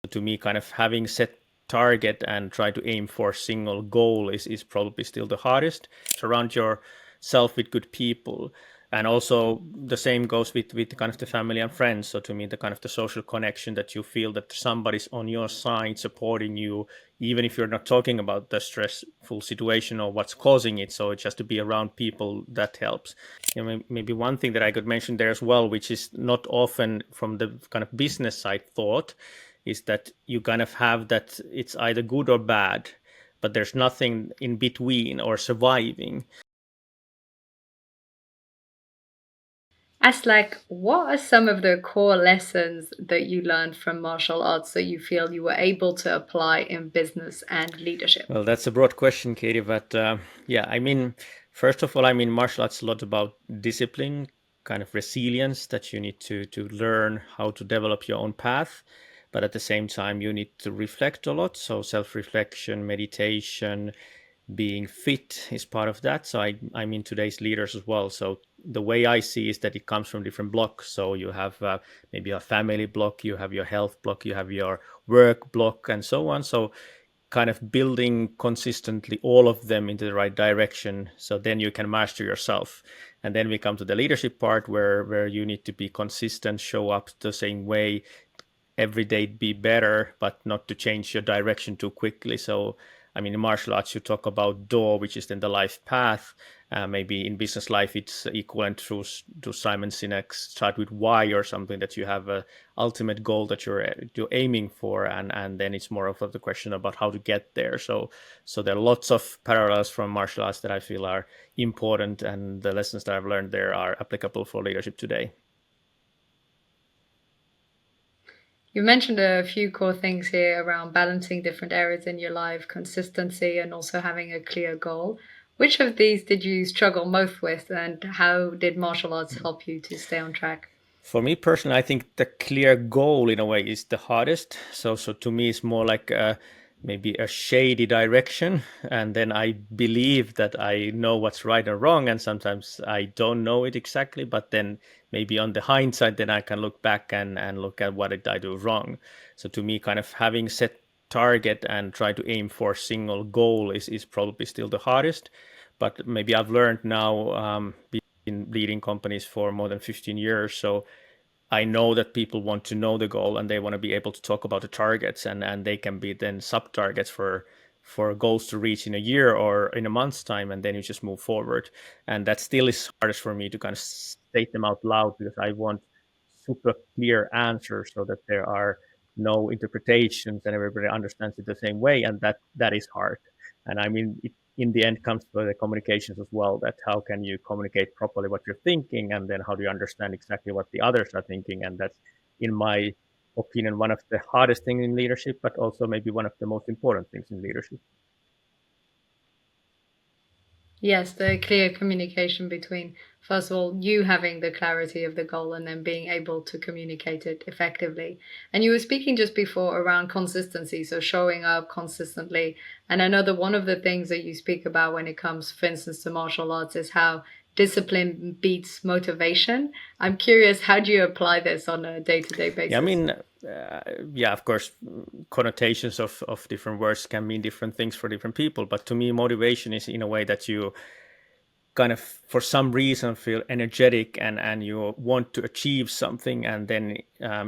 To me, kind of having set target and try to aim for a single goal is probably still the hardest. Surround yourself with good people. And also the same goes with kind of the family and friends. So to me, the kind of the social connection that you feel that somebody's on your side supporting you, even if you're not talking about the stressful situation or what's causing it. So it's just to be around people that helps. Maybe one thing that I could mention there as well, which is not often from the kind of business side thought, is that you kind of have that it's either good or bad, but there's nothing in between or surviving. Aslak, what are some of the core lessons that you learned from martial arts that you feel you were able to apply in business and leadership? Well, that's a broad question, Katie, but yeah, I mean, first of all, I mean, martial arts is a lot about discipline, kind of resilience that you need to learn how to develop your own path. But at the same time, you need to reflect a lot. So self-reflection, meditation, being fit is part of that. So I mean today's leaders as well. So the way I see is that it comes from different blocks. So you have maybe a family block, you have your health block, you have your work block, and so on. So kind of building consistently all of them into the right direction, so then you can master yourself. And then we come to the leadership part where you need to be consistent, show up the same way every day, be better, but not to change your direction too quickly. So I mean, in martial arts you talk about do, which is then the life path. Maybe in business life it's equivalent to Simon Sinek's start with why, or something, that you have a ultimate goal that you're aiming for, and then it's more of the question about how to get there. So there are lots of parallels from martial arts that I feel are important, and the lessons that I've learned there are applicable for leadership today. You mentioned a few core things here around balancing different areas in your life, consistency, and also having a clear goal. Which of these did you struggle most with, and how did martial arts help you to stay on track? For me personally, I think the clear goal in a way is the hardest. So to me, it's more like maybe a shady direction, and then I believe that I know what's right or wrong, and sometimes I don't know it exactly. But then maybe on the hindsight, then I can look back and look at what did I do wrong. So to me, kind of having set target and try to aim for a single goal is probably still the hardest. But maybe I've learned now, been leading companies for more than 15 years. So I know that people want to know the goal and they want to be able to talk about the targets, and they can be then sub targets for goals to reach in a year or in a month's time, and then you just move forward. And that still is hardest for me to kind of state them out loud, because I want super clear answers so that there are no interpretations and everybody understands it the same way, and that is hard. And I mean, it in the end comes to the communications as well, that how can you communicate properly what you're thinking, and then how do you understand exactly what the others are thinking. And that's, in my opinion, one of the hardest things in leadership, but also maybe one of the most important things in leadership. Yes, the clear communication between, first of all, you having the clarity of the goal and then being able to communicate it effectively. And you were speaking just before around consistency, so showing up consistently. And I know that one of the things that you speak about when it comes, for instance, to martial arts is how discipline beats motivation. I'm curious, how do you apply this on a day-to-day Yeah, I basis? mean, yeah, of course, connotations of different words can mean different things for different people. But to me, motivation is in a way that you kind of for some reason feel energetic, and you want to achieve something, and then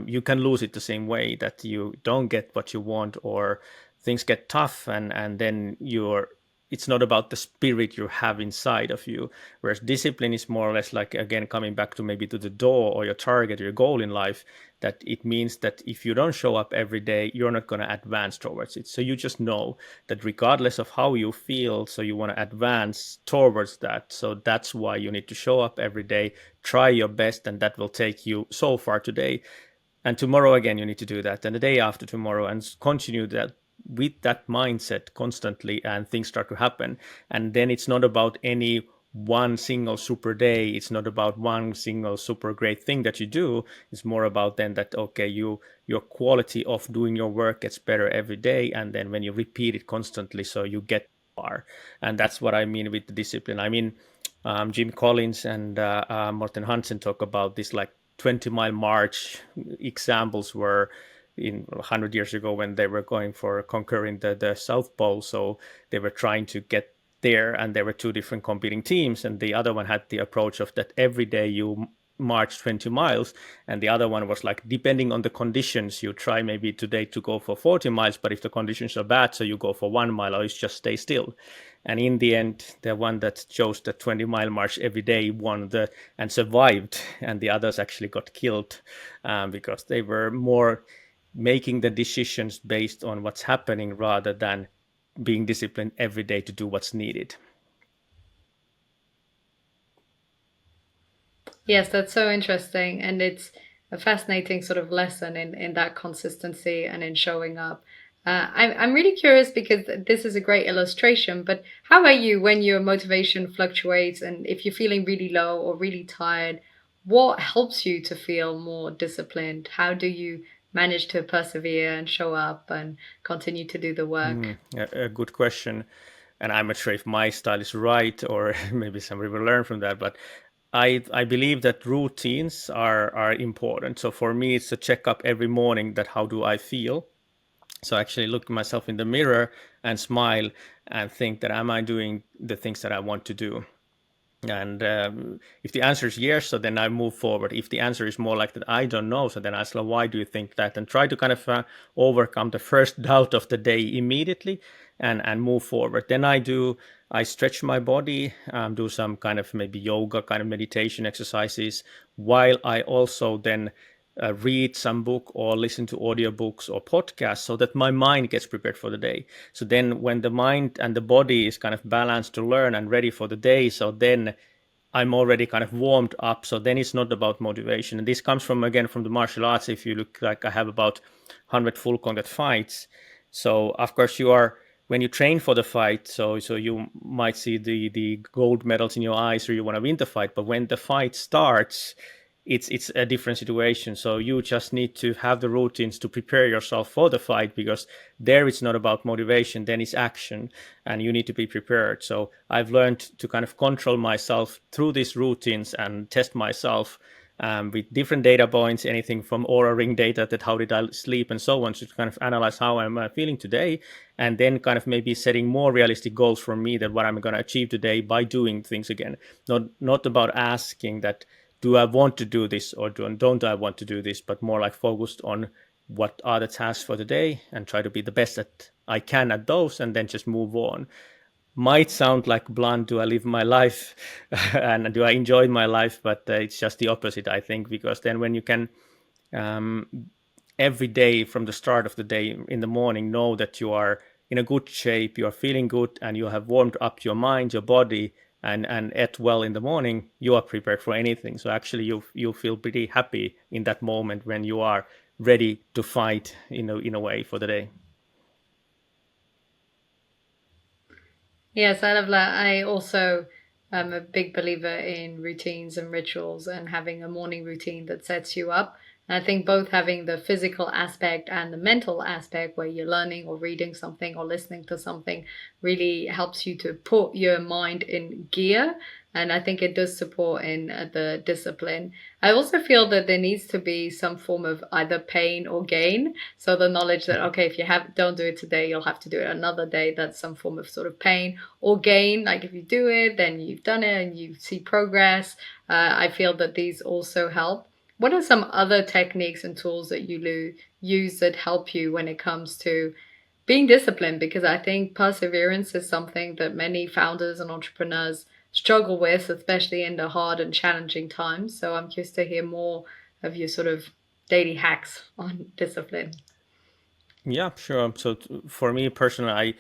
you can lose it the same way that you don't get what you want, or things get tough, and then you're it's not about the spirit you have inside of you. Whereas discipline is more or less like, again, coming back to maybe to the door or your target, your goal in life, that it means that if you don't show up every day, you're not going to advance towards it. So you just know that regardless of how you feel, so you want to advance towards that. So that's why you need to show up every day, try your best, and that will take you so far today. And tomorrow again, you need to do that, and the day after tomorrow, and continue that with that mindset constantly, and things start to happen. And then it's not about any one single super day, it's not about one single super great thing that you do. It's more about then that, okay, your quality of doing your work gets better every day, and then when you repeat it constantly, so you get far. And that's what I mean with the discipline. I mean, Jim Collins and Morten Hansen talk about this like 20-mile march examples, where in 100 years ago when they were going for conquering the South Pole. So they were trying to get there, and there were two different competing teams, and the other one had the approach of that every day you march 20 miles, and the other one was like, depending on the conditions, you try maybe today to go for 40 miles, but if the conditions are bad, so you go for 1 mile or you just stay still. And in the end, the one that chose the 20-mile march every day won and survived, and the others actually got killed, because they were more making the decisions based on what's happening rather than being disciplined every day to do what's needed. Yes, that's so interesting. And it's a fascinating sort of lesson in that consistency and in showing up. I'm really curious because this is a great illustration, but how about you when your motivation fluctuates and if you're feeling really low or really tired, what helps you to feel more disciplined? How do you manage to persevere and show up and continue to do the work? A good question. And I'm not sure if my style is right, or maybe somebody will learn from that. But I believe that routines are important. So for me, it's a checkup every morning that how do I feel. So actually look myself in the mirror and smile and think that am I doing the things that I want to do. And if the answer is yes, so then I move forward. If the answer is more like that, I don't know, so then I ask, why do you think that? And try to kind of overcome the first doubt of the day immediately, and move forward. Then I stretch my body, do some kind of maybe yoga, kind of meditation exercises, while I also then read some book or listen to audiobooks or podcasts so that my mind gets prepared for the day. So then when the mind and the body is kind of balanced to learn and ready for the day, so then I'm already kind of warmed up. So then it's not about motivation. And this comes from, again, from the martial arts. If you look, like I have about 100 full contact fights. So of course when you train for the fight, so you might see the gold medals in your eyes, or you want to win the fight. But when the fight starts, it's a different situation. So you just need to have the routines to prepare yourself for the fight, because there it's not about motivation, then it's action, and you need to be prepared. So I've learned to kind of control myself through these routines and test myself, with different data points, anything from aura ring data, that how did I sleep and so on, to kind of analyze how I'm feeling today, and then kind of maybe setting more realistic goals for me, that what I'm going to achieve today by doing things again. Not about asking that, do I want to do this, or don't I want to do this, but more like focused on what are the tasks for the day and try to be the best that I can at those, and then just move on. Might sound like blunt, do I live my life and do I enjoy my life? But it's just the opposite, I think, because then when you can, um, every day from the start of the day in the morning, know that you are in a good shape, you are feeling good, and you have warmed up your mind, your body, and ate well in the morning, you are prepared for anything. So actually you feel pretty happy in that moment when you are ready to fight, in a way, for the day. Yes, I love that. I also am a big believer in routines and rituals and having a morning routine that sets you up. And I think both having the physical aspect and the mental aspect where you're learning or reading something or listening to something really helps you to put your mind in gear. And I think it does support in the discipline. I also feel that there needs to be some form of either pain or gain. So the knowledge that, okay, if you don't do it today, you'll have to do it another day. That's some form of sort of pain or gain. Like if you do it, then you've done it and you see progress. I feel that these also help. What are some other techniques and tools that you use that help you when it comes to being disciplined? Because I think perseverance is something that many founders and entrepreneurs struggle with, especially in the hard and challenging times. So I'm curious to hear more of your sort of daily hacks on discipline. Yeah, sure. So for me personally, I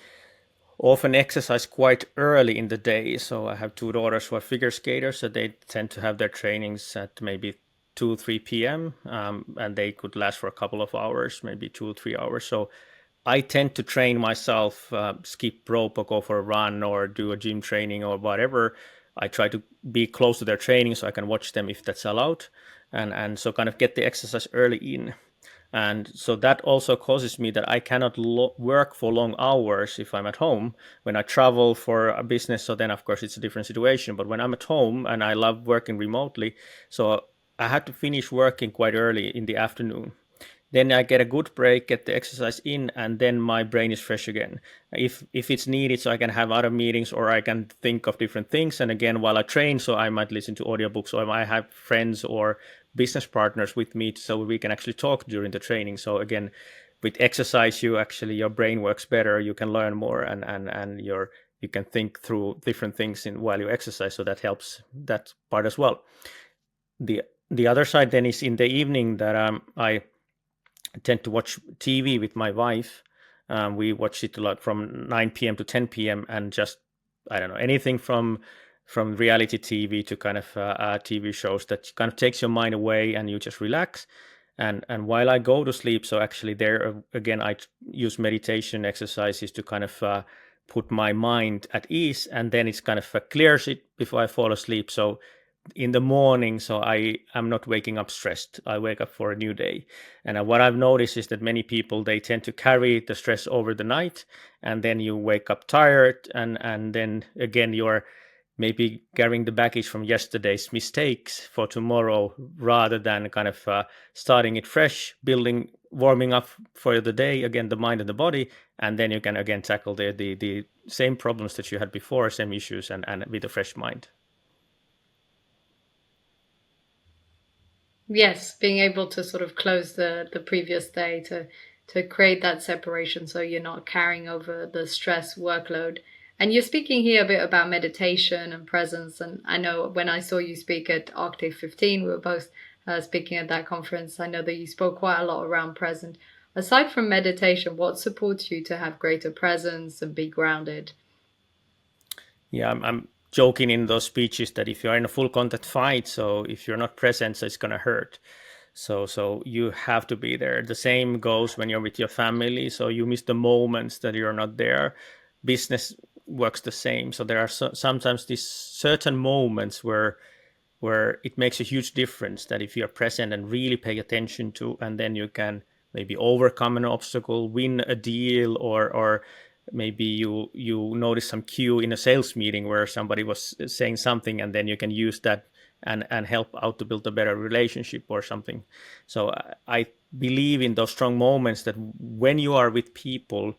often exercise quite early in the day. So I have two daughters who are figure skaters, so they tend to have their trainings at maybe 2 3 p.m., and they could last for a couple of hours, maybe 2 or 3 hours. So I tend to train myself, skip rope or go for a run or do a gym training or whatever. I try to be close to their training so I can watch them if that's allowed, and so kind of get the exercise early in. And so that also causes me that I cannot work for long hours if I'm at home. When I travel for a business, so then of course it's a different situation. But when I'm at home, and I love working remotely, so I had to finish working quite early in the afternoon. then I get a good break, get the exercise in, and then my brain is fresh again. If it's needed, so I can have other meetings or I can think of different things. And again, while I train, so I might listen to audiobooks, or I have friends or business partners with me, so we can actually talk during the training. So again, with exercise, your brain works better. You can learn more, and you can think through different things while you exercise. So that helps that part as well. The other side then is in the evening that I tend to watch TV with my wife. We watch it a lot from 9 p.m. to 10 p.m. and just, I don't know, anything from reality TV to kind of TV shows that kind of takes your mind away and you just relax. And while I go to sleep, so actually there again I use meditation exercises to kind of put my mind at ease, and then it's kind of clears it before I fall asleep. So in the morning, so I am not waking up stressed. I wake up for a new day. And what I've noticed is that many people, they tend to carry the stress over the night, and then you wake up tired, and then again you're maybe carrying the baggage from yesterday's mistakes for tomorrow, rather than kind of starting it fresh, warming up for the day, again the mind and the body, and then you can again tackle the same problems that you had before, same issues, and with a fresh mind. Yes, being able to sort of close the previous day to create that separation so you're not carrying over the stress workload. And you're speaking here a bit about meditation and presence. And I know when I saw you speak at Octave 15, we were both speaking at that conference. I know that you spoke quite a lot around present. Aside from meditation, what supports you to have greater presence and be grounded? Yeah, I'm joking in those speeches that if you're in a full contact fight, so if you're not present, so it's gonna hurt. So you have to be there. The same goes when you're with your family. So you miss the moments that you're not there. Business works the same. So there are sometimes these certain moments where it makes a huge difference that if you're present and really pay attention to, and then you can maybe overcome an obstacle, win a deal, or maybe you notice some cue in a sales meeting where somebody was saying something, and then you can use that and help out to build a better relationship or something. So I believe in those strong moments that when you are with people,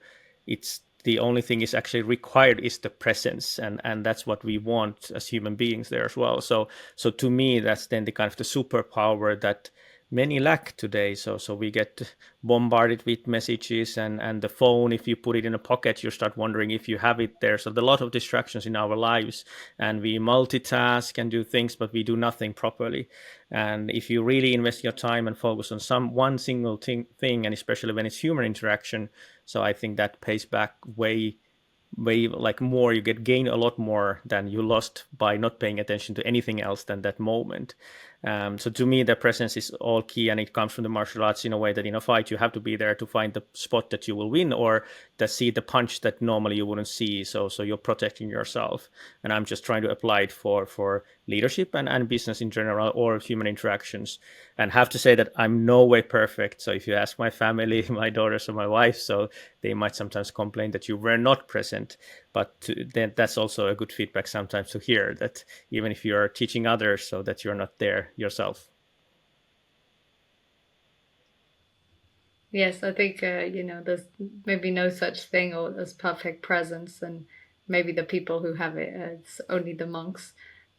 it's the only thing is actually required is the presence, and that's what we want as human beings there as well. So to me, that's then the kind of the superpower that many lack today. So we get bombarded with messages, and the phone, if you put it in a pocket, you start wondering if you have it there. So there's a lot of distractions in our lives, and we multitask and do things, but we do nothing properly. And if you really invest your time and focus on some one single thing, and especially when it's human interaction, so I think that pays back way like more. You get gain a lot more than you lost by not paying attention to anything else than that moment. So to me, the presence is all key, and it comes from the martial arts in a way that in a fight you have to be there to find the spot that you will win, or to see the punch that normally you wouldn't see. So you're protecting yourself, and I'm just trying to apply it for leadership and business in general, or human interactions. And have to say that I'm no way perfect. So if you ask my family, my daughters or my wife, so they might sometimes complain that you were not present, but then that's also a good feedback sometimes to hear that even if you're teaching others, so that you're not there yourself. Yes, I think there's maybe no such thing or as perfect presence, and maybe the people who have it, it's only the monks.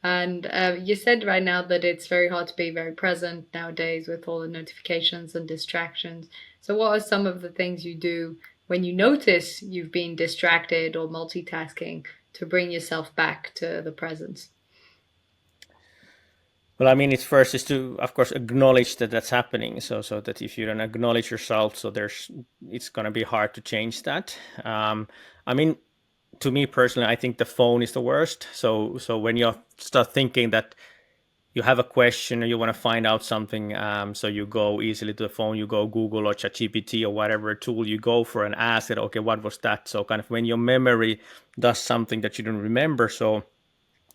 And you said right now that it's very hard to be very present nowadays with all the notifications and distractions. So, what are some of the things you do when you notice you've been distracted or multitasking to bring yourself back to the present? Well, I mean, it's first is to, of course, acknowledge that that's happening. So that if you don't acknowledge yourself, so it's going to be hard to change that. I mean, to me personally, I think the phone is the worst. So when you start thinking that you have a question or you want to find out something, so you go easily to the phone, you go Google or ChatGPT or whatever tool you go for and ask it, okay, what was that? So kind of when your memory does something that you don't remember, so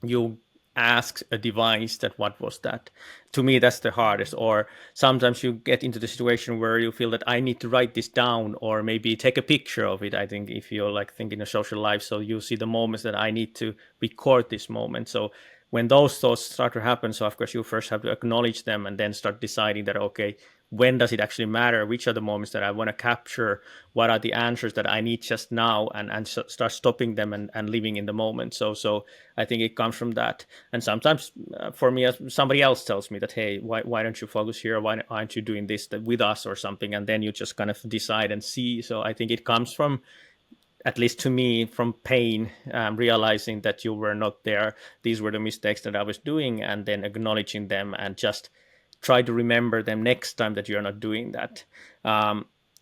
you ask a device that what was that. To me, that's the hardest. Or sometimes you get into the situation where you feel that I need to write this down or maybe take a picture of it. I think if you're like thinking of social life, so you see the moments that I need to record this moment. So when those thoughts start to happen, so of course you first have to acknowledge them and then start deciding that, okay, when does it actually matter, which are the moments that I want to capture, what are the answers that I need just now, and start stopping them and living in the moment. So I think it comes from that. And sometimes for me, somebody else tells me that, hey, why don't you focus here, why aren't you doing this with us or something, and then you just kind of decide and see. So I think it comes from, at least to me, from pain, realizing that you were not there, these were the mistakes that I was doing, and then acknowledging them and just try to remember them next time that you're not doing that.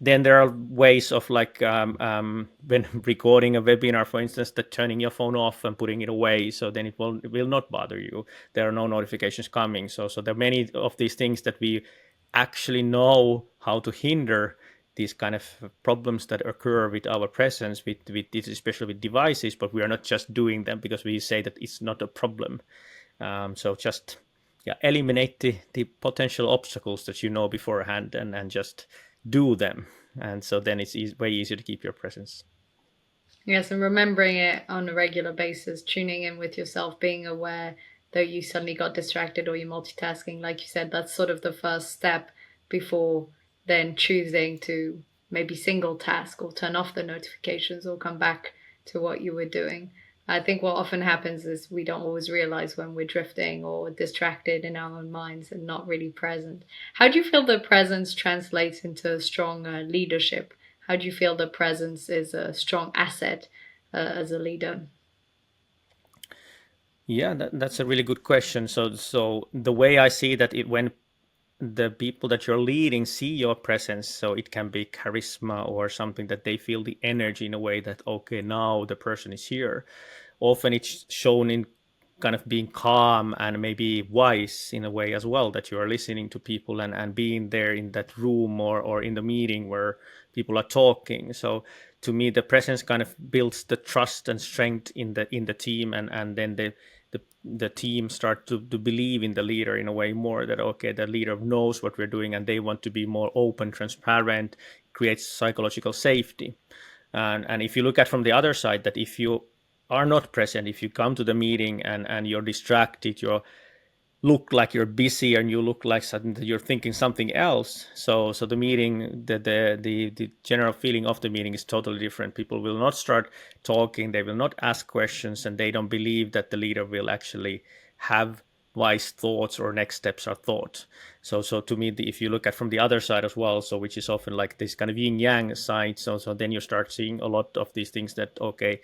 Then there are ways of like when recording a webinar, for instance, that turning your phone off and putting it away, so then it will not bother you. There are no notifications coming. So there are many of these things that we actually know how to hinder these kind of problems that occur with our presence, with especially with devices, but we are not just doing them because we say that it's not a problem. So just eliminate the potential obstacles that you know beforehand, and just do them. And so then it's way easier to keep your presence. Yes, and remembering it on a regular basis, tuning in with yourself, being aware that you suddenly got distracted or you're multitasking, like you said, that's sort of the first step before then choosing to maybe single task or turn off the notifications or come back to what you were doing. I think what often happens is we don't always realize when we're drifting or distracted in our own minds and not really present. How do you feel the presence translates into strong leadership? How do you feel the presence is a strong asset as a leader? Yeah, that's a really good question. So the way I see that, when the people that you're leading see your presence, so it can be charisma or something that they feel the energy in a way that, okay, now the person is here. Often it's shown in kind of being calm and maybe wise in a way as well, that you are listening to people and being there in that room or in the meeting where people are talking. So to me, the presence kind of builds the trust and strength in the team, and then the team start to believe in the leader in a way more, that okay, the leader knows what we're doing and they want to be more open, transparent, creates psychological safety. And if you look at from the other side, that if you are not present, if you come to the meeting and you're distracted, you look like you're busy and you look like suddenly you're thinking something else. So the meeting, the general feeling of the meeting is totally different. People will not start talking, they will not ask questions, and they don't believe that the leader will actually have wise thoughts or next steps are thought. So to me, if you look at from the other side as well, so which is often like this kind of yin yang side, so then you start seeing a lot of these things that, okay,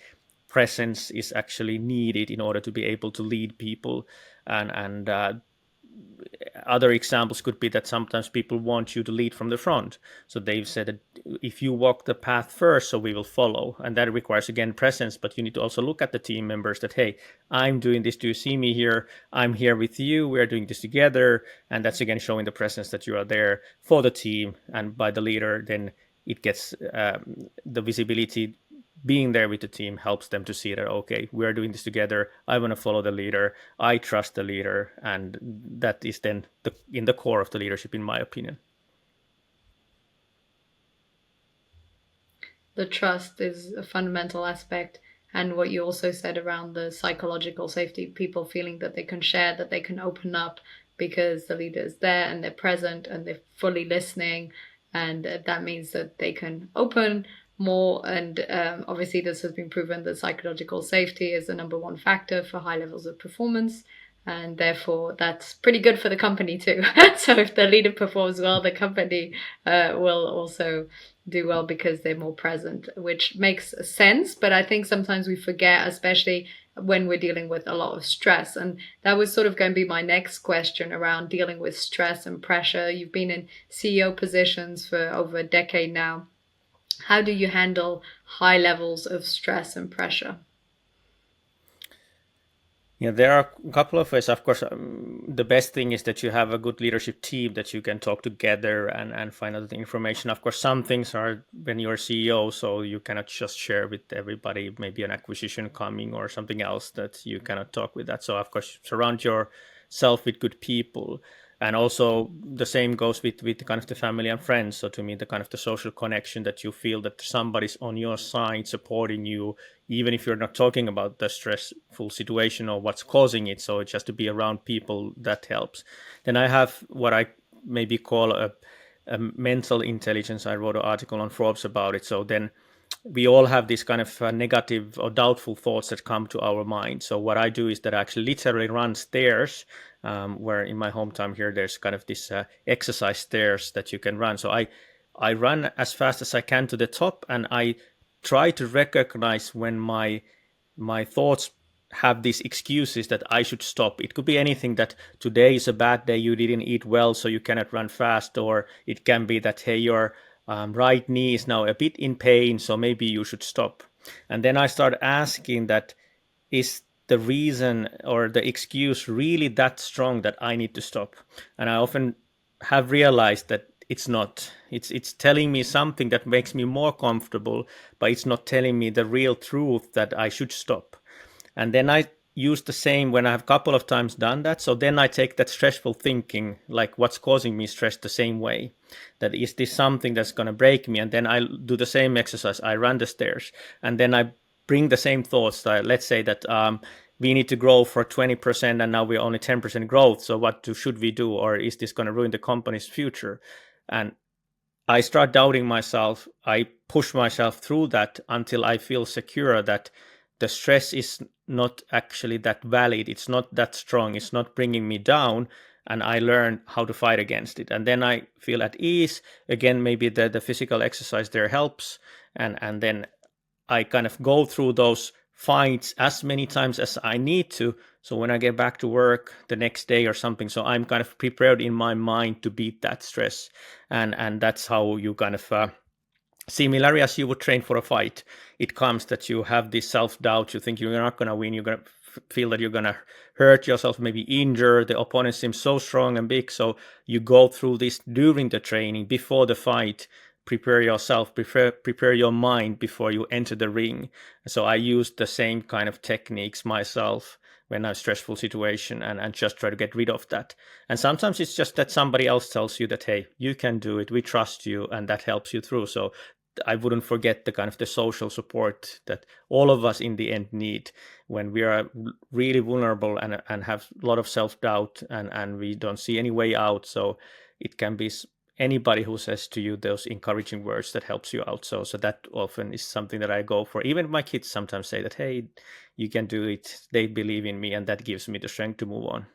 presence is actually needed in order to be able to lead people. And other examples could be that sometimes people want you to lead from the front, so they've said that if you walk the path first, so we will follow, and that requires again presence. But you need to also look at the team members, that hey, I'm doing this, do you see me here, I'm here with you, we're doing this together. And that's again showing the presence that you are there for the team. And by the leader, then it gets the visibility. Being there with the team helps them to see that, okay, we're doing this together, I want to follow the leader, I trust the leader. And that is then in the core of the leadership, in my opinion. The trust is a fundamental aspect. And what you also said around the psychological safety, people feeling that they can share, that they can open up because the leader is there and they're present and they're fully listening. And that means that they can open more. And obviously, this has been proven that psychological safety is the number one factor for high levels of performance. And therefore, that's pretty good for the company too. So if the leader performs well, the company will also do well because they're more present, which makes sense. But I think sometimes we forget, especially when we're dealing with a lot of stress. And that was sort of going to be my next question around dealing with stress and pressure. You've been in CEO positions for over a decade now. How do you handle high levels of stress and pressure? Yeah, there are a couple of ways. Of course, the best thing is that you have a good leadership team that you can talk together and find out the information. Of course, some things are when you're CEO, so you cannot just share with everybody, maybe an acquisition coming or something else that you cannot talk with that. So, of course, surround yourself with good people. And also the same goes with kind of the family and friends. So to me, the kind of the social connection, that you feel that somebody's on your side supporting you, even if you're not talking about the stressful situation or what's causing it. So just to be around people, that helps. Then I have what I maybe call a mental intelligence. I wrote an article on Forbes about it. So then we all have these kind of negative or doubtful thoughts that come to our mind. So what I do is that I actually literally run stairs, where in my hometown here there's kind of this exercise stairs that you can run. So I run as fast as I can to the top, and I try to recognize when my thoughts have these excuses that I should stop. It could be anything, that today is a bad day, you didn't eat well, so you cannot run fast, or it can be that, hey, your right knee is now a bit in pain, so maybe you should stop. And then I start asking that, is the reason or the excuse really that strong that I need to stop? And I often have realized that it's not. It's telling me something that makes me more comfortable, but it's not telling me the real truth that I should stop. And then I use the same when I have a couple of times done that. So then I take that stressful thinking, like what's causing me stress, the same way. That is this something that's going to break me? And then I do the same exercise. I run the stairs, and then I bring the same thoughts. Let's say that we need to grow for 20%, and now we're only 10% growth. So what should we do? Or is this going to ruin the company's future? And I start doubting myself. I push myself through that until I feel secure that the stress is not actually that valid. It's not that strong. It's not bringing me down. And I learn how to fight against it. And then I feel at ease. Again, maybe the physical exercise there helps. And then I kind of go through those fights as many times as I need to. So when I get back to work the next day or something, so I'm kind of prepared in my mind to beat that stress. And that's how you kind of similarly as you would train for a fight, it comes that you have this self-doubt. You think you're not going to win. You're going to feel that you're going to hurt yourself, maybe injure. The opponent seems so strong and big. So you go through this during the training, before the fight. Prepare yourself, prepare your mind before you enter the ring. So I use the same kind of techniques myself when I'm stressful situation, and just try to get rid of that. And sometimes it's just that somebody else tells you that, hey, you can do it, we trust you, and that helps you through. So I wouldn't forget the kind of the social support that all of us in the end need when we are really vulnerable and have a lot of self-doubt, and we don't see any way out. So it can be anybody who says to you those encouraging words that helps you out. So that often is something that I go for. Even my kids sometimes say that, hey, you can do it. They believe in me, and that gives me the strength to move on.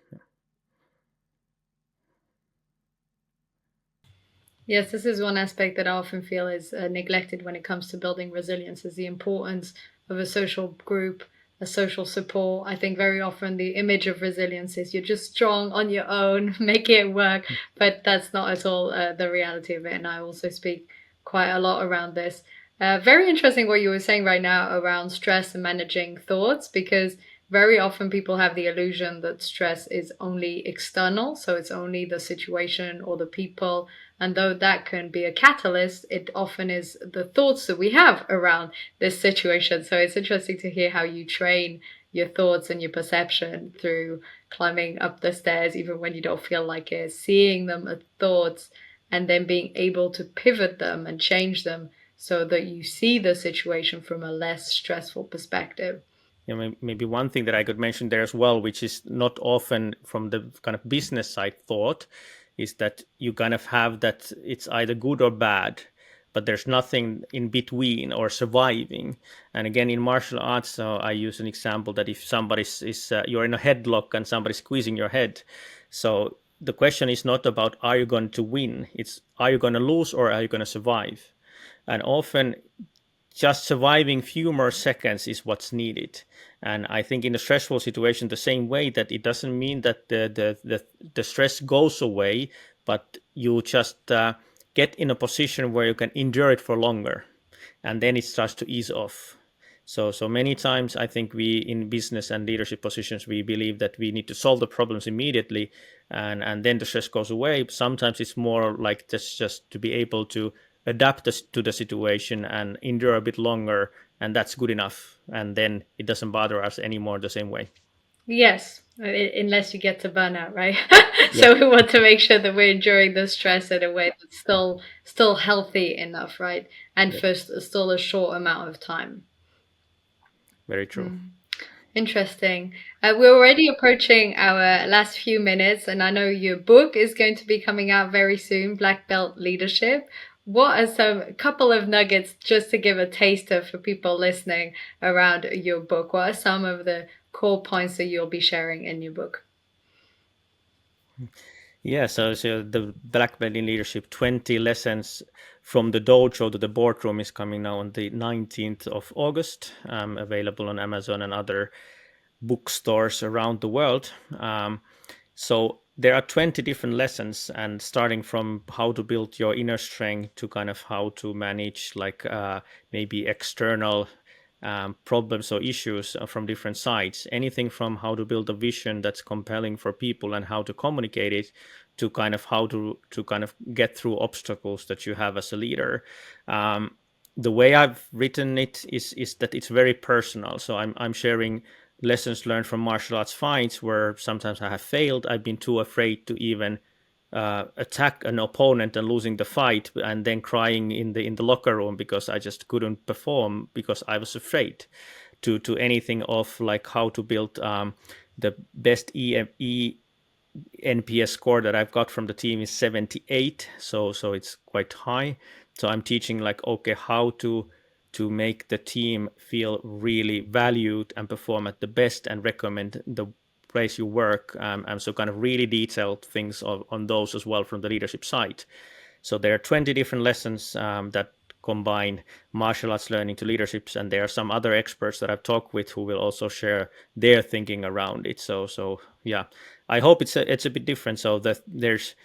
Yes, this is one aspect that I often feel is neglected when it comes to building resilience, is the importance of a social group, a social support. I think very often the image of resilience is you're just strong on your own, making it work, but that's not at all the reality of it. And I also speak quite a lot around this. Very interesting what you were saying right now around stress and managing thoughts, because very often people have the illusion that stress is only external, so it's only the situation or the people. And though that can be a catalyst, it often is the thoughts that we have around this situation. So it's interesting to hear how you train your thoughts and your perception through climbing up the stairs, even when you don't feel like it, seeing them as thoughts, and then being able to pivot them and change them so that you see the situation from a less stressful perspective. Maybe one thing that I could mention there as well, which is not often from the kind of business side thought, is that you kind of have that it's either good or bad, but there's nothing in between or surviving. And again, in martial arts, I use an example that if somebody is you're in a headlock and somebody's squeezing your head, so the question is not about are you going to win, it's are you going to lose or are you going to survive. And often just surviving few more seconds is what's needed. And I think in a stressful situation, the same way, that it doesn't mean that the stress goes away, but you just get in a position where you can endure it for longer, and then it starts to ease off. So many times I think we in business and leadership positions, we believe that we need to solve the problems immediately, and then the stress goes away. Sometimes it's more like just to be able to adapt to the situation and endure a bit longer, and that's good enough, and then it doesn't bother us anymore the same way. Yes, unless you get to burnout, right? Yeah, So we want to make sure that we're enduring the stress in a way that's still healthy enough, right? And yeah, for still a short amount of time. very true. Mm. Interesting. We're already approaching our last few minutes, and I know your book is going to be coming out very soon, Black Belt Leadership. What are some couple of nuggets just to give a taster for people listening around your book? What are some of the core points that you'll be sharing in your book? Yeah, so the Black Belt in Leadership 20 lessons from the dojo to the boardroom is coming now on the 19th of August, available on Amazon and other bookstores around the world. So there are 20 different lessons, and starting from how to build your inner strength to kind of how to manage like maybe external problems or issues from different sides. Anything from how to build a vision that's compelling for people and how to communicate it, to kind of how to kind of get through obstacles that you have as a leader. The way I've written it is that it's very personal. So I'm sharing lessons learned from martial arts fights where sometimes I have failed. I've been too afraid to even attack an opponent and losing the fight, and then crying in the locker room because I just couldn't perform because I was afraid. To anything of like how to build the best NPS score that I've got from the team is 78, so it's quite high. So I'm teaching like, okay, how to make the team feel really valued and perform at the best and recommend the place you work, and so kind of really detailed things on those as well from the leadership side. So there are 20 different lessons that combine martial arts learning to leaderships, and there are some other experts that I've talked with who will also share their thinking around it. So yeah, I hope it's a bit different, so that there's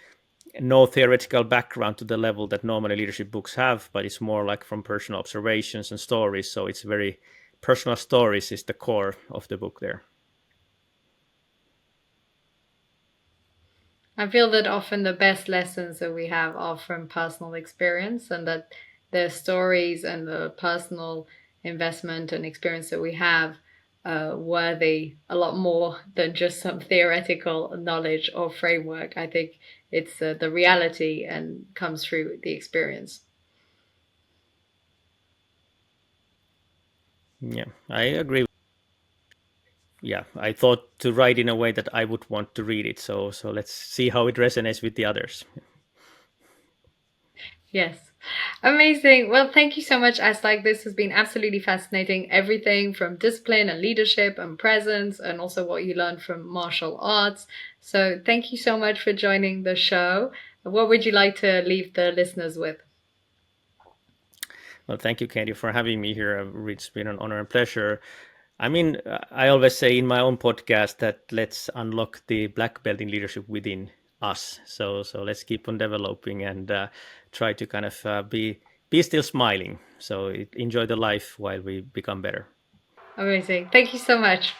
no theoretical background to the level that normally leadership books have, but it's more like from personal observations and stories. So it's very personal stories is the core of the book there. I feel that often the best lessons that we have are from personal experience, and that the stories and the personal investment and experience that we have worthy a lot more than just some theoretical knowledge or framework. I think it's the reality and comes through the experience. Yeah, I agree. Yeah, I thought to write in a way that I would want to read it. So let's see how it resonates with the others. Yes. Amazing. Well, thank you so much, Aslak. This has been absolutely fascinating. Everything from discipline and leadership and presence, and also what you learned from martial arts. So, thank you so much for joining the show. What would you like to leave the listeners with? Well, thank you, Katie, for having me here. It's been an honor and pleasure. I mean, I always say in my own podcast that let's unlock the black belt in leadership within us. So let's keep on developing and try to kind of be still smiling. So enjoy the life while we become better. Amazing. Thank you so much.